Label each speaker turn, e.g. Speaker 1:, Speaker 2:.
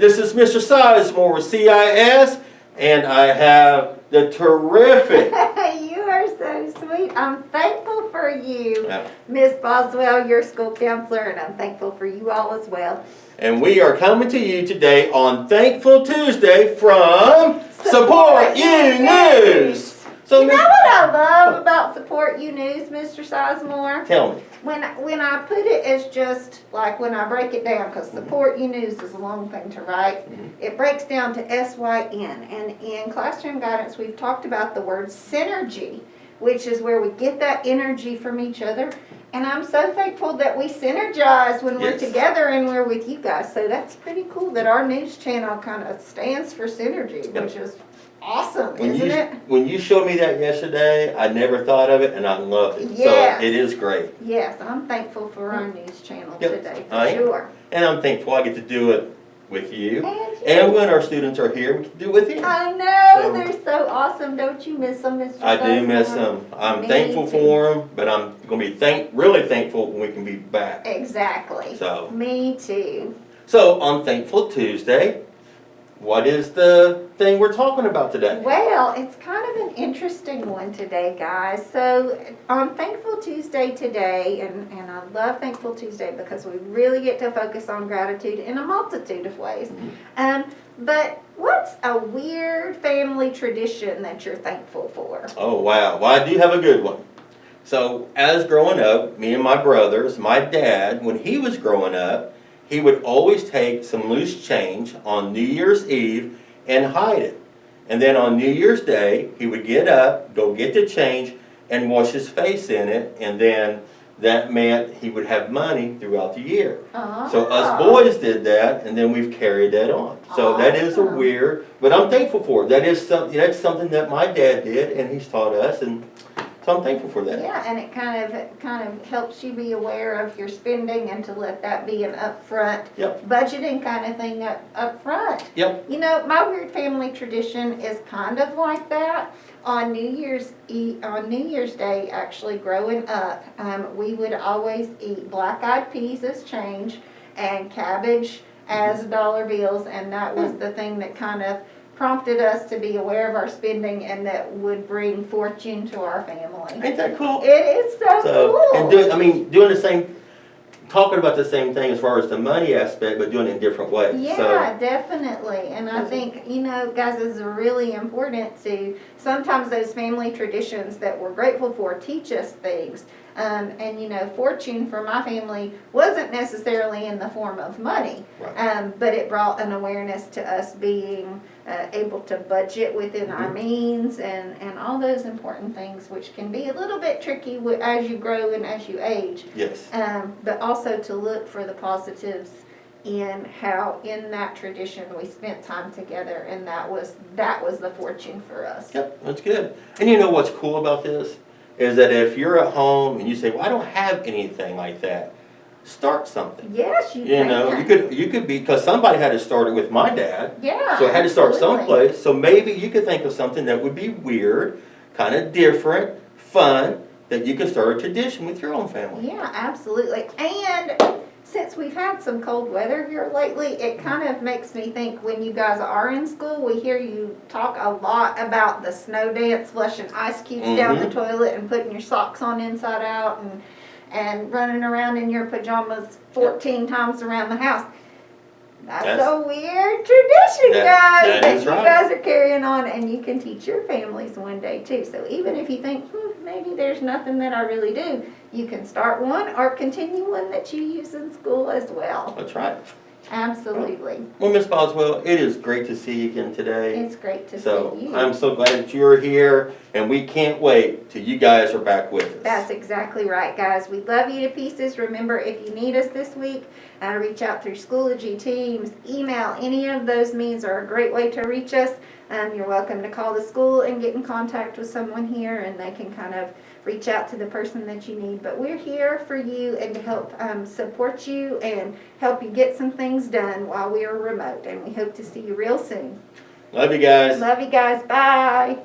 Speaker 1: This is Mr. Sizemore with CIS, and I have the terrific.
Speaker 2: You are so sweet. I'm thankful for you,
Speaker 1: Yeah.
Speaker 2: Miss Boswell, your school counselor, and I'm thankful for you all as well.
Speaker 1: And we are coming to you today on Thankful Tuesday from Support You News. So
Speaker 2: You know what I love about Support You News, Mr. Sizemore?
Speaker 1: Tell me.
Speaker 2: When I put it as just, like when I break it down, because Support You News is a long thing to write, it breaks down to SYN. And in classroom guidance, we've talked about the word synergy, which is where we get that energy from each other. And I'm so thankful that we synergize when we're together and we're with you guys. So that's pretty cool that our news channel kind of stands for synergy, which is awesome, isn't it?
Speaker 1: When you showed me that yesterday, I never thought of it, and I loved it.
Speaker 2: Yes.
Speaker 1: So it is great.
Speaker 2: Yes, I'm thankful for our news channel today, for
Speaker 1: I am.
Speaker 2: sure.
Speaker 1: And I'm thankful I get to do it with you.
Speaker 2: And
Speaker 1: when our students are here, we can do it with you.
Speaker 2: I know, they're so awesome. Don't you miss them, Mr.
Speaker 1: I do miss
Speaker 2: Sizemore?
Speaker 1: them. I'm
Speaker 2: Me
Speaker 1: thankful
Speaker 2: too.
Speaker 1: for them, but I'm going to be really thankful when we can be back.
Speaker 2: Exactly.
Speaker 1: So.
Speaker 2: Me too.
Speaker 1: So on Thankful Tuesday, what is the thing we're talking about today?
Speaker 2: Well, it's kind of an interesting one today, guys. So on Thankful Tuesday today, and I love Thankful Tuesday because we really get to focus on gratitude in a multitude of ways. But what's a weird family tradition that you're thankful for?
Speaker 1: Oh, wow. Well, I do have a good one. So as growing up, me and my brothers, my dad, when he was growing up, he would always take some loose change on New Year's Eve and hide it. And then on New Year's Day, he would get up, go get the change, and wash his face in it. And then that meant he would have money throughout the year. So us boys did that, and then we've carried that on. So that is a weird, but I'm thankful for it. That's something that my dad did, and he's taught us, and so I'm thankful for that.
Speaker 2: Yeah, and it kind of helps you be aware of your spending and to let that be an upfront budgeting kind of thing up front.
Speaker 1: Yep.
Speaker 2: You know, my weird family tradition is kind of like that. On New Year's Day, actually, growing up, we would always eat black-eyed peas as change and cabbage as dollar bills, and that was the thing that kind of prompted us to be aware of our spending and that would bring fortune to our family.
Speaker 1: Ain't that cool?
Speaker 2: It is so cool.
Speaker 1: And doing the same, talking about the same thing as far as the money aspect, but doing it in different ways.
Speaker 2: Yeah, definitely. And I think, you know, guys, it's really important to, sometimes those family traditions that we're grateful for teach us things. And you know, fortune for my family wasn't necessarily in the form of money, but it brought an awareness to us being able to budget within our means and all those important things, which can be a little bit tricky as you grow and as you age.
Speaker 1: Yes.
Speaker 2: But also to look for the positives in how in that tradition we spent time together, and that was the fortune for us.
Speaker 1: Yep, that's good. And you know what's cool about this? Is that if you're at home and you say, well, I don't have anything like that, start something.
Speaker 2: Yes, you
Speaker 1: can.
Speaker 2: You
Speaker 1: know, you could be, because somebody had to start it with my dad.
Speaker 2: Yeah.
Speaker 1: So it had to start someplace. So maybe you could think of something that would be weird, kind of different, fun, that you could start a tradition with your own family.
Speaker 2: Yeah, absolutely. And since we've had some cold weather here lately, it kind of makes me think when you guys are in school, we hear you talk a lot about the snow dance, flushing ice cubes down the toilet and putting your socks on inside out and running around in your pajamas 14 times around the house. That's a weird tradition, guys, that you guys are carrying on, and you can teach your families one day too. So even if you think, maybe there's nothing that I really do, you can start one or continue one that you use in school as well.
Speaker 1: That's right.
Speaker 2: Absolutely.
Speaker 1: Well, Miss Boswell, it is great to see you again today.
Speaker 2: It's great to see you.
Speaker 1: I'm so glad that you're here, and we can't wait till you guys are back with us.
Speaker 2: That's exactly right, guys. We love you to pieces. Remember, if you need us this week, reach out through Schoology Teams, email. Any of those means are a great way to reach us. You're welcome to call the school and get in contact with someone here, and they can kind of reach out to the person that you need. But we're here for you and to help support you and help you get some things done while we are remote. And we hope to see you real soon.
Speaker 1: Love you guys.
Speaker 2: Love you guys. Bye.